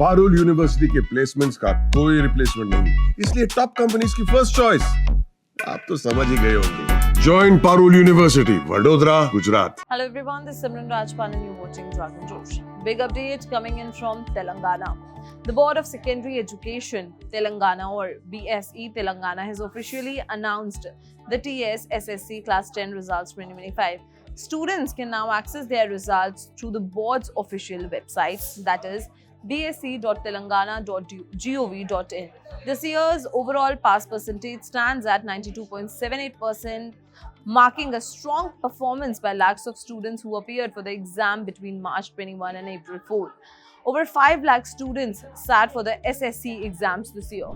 Parul university के placements का कोई रिप्लेसमेंट नहीं, इसलिए टॉप कंपनीज की फर्स्ट चॉइस। आप तो समझ ही गए होंगे। Join Parul University, Vadodara, Gujarat. Hello everyone, this is Simran Rajpan and you're watching Dragon Josh. Big update coming in from Telangana. The Board of Secondary Education Telangana or BSE Telangana has officially announced the TS SSC Class 10 results 2025. Students can now access their results through the board's official website, that is bsc.telangana.gov.in. This year's overall pass percentage stands at 92.78%, marking a strong performance by lakhs of students who appeared for the exam between March 21 and April 4. Over 5 lakh students sat for the SSC exams this year.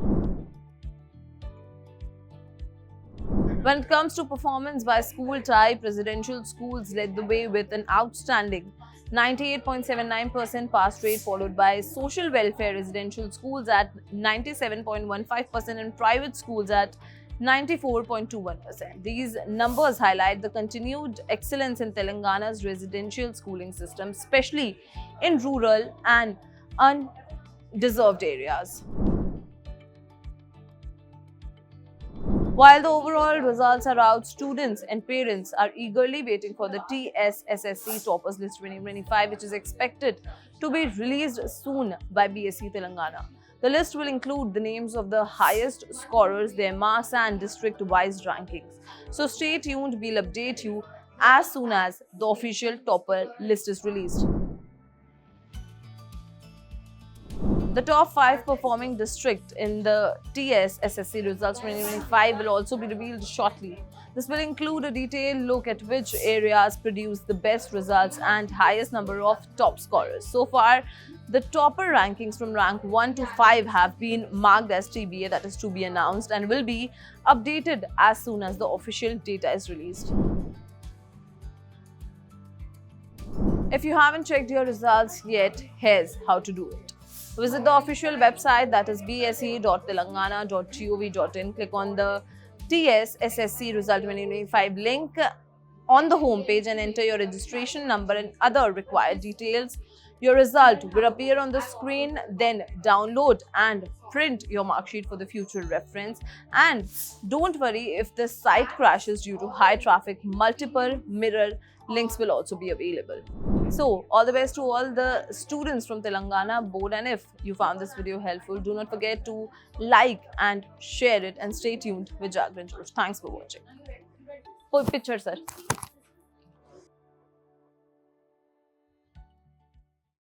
When it comes to performance by school type, residential schools led the way with an outstanding 98.79% pass rate, followed by social welfare residential schools at 97.15% and private schools at 94.21%. These numbers highlight the continued excellence in Telangana's residential schooling system, especially in rural and undeserved areas. While the overall results are out, students and parents are eagerly waiting for the TSSSC Toppers List 2025, which is expected to be released soon by BSE Telangana. The list will include the names of the highest scorers, their marks and district-wise rankings. So stay tuned, we'll update you as soon as the official topper list is released. The top 5 performing district in the TS SSC results 2025 will also be revealed shortly. This will include a detailed look at which areas produce the best results and highest number of top scorers. So far, the topper rankings from rank 1 to 5 have been marked as TBA, that is to be announced, and will be updated as soon as the official data is released. If you haven't checked your results yet, here's how to do it. Visit the official website, that is bse.telangana.gov.in. Click on the TS SSC Result 2025 link on the homepage and enter your registration number and other required details. Your result will appear on the screen, then download and print your mark sheet for the future reference. And don't worry if the site crashes due to high traffic, multiple mirror links will also be available. So, all the best to all the students from Telangana board, and if you found this video helpful, do not forget to like and share it and stay tuned with Jagran Josh. Thanks for watching. Oh, picture, sir.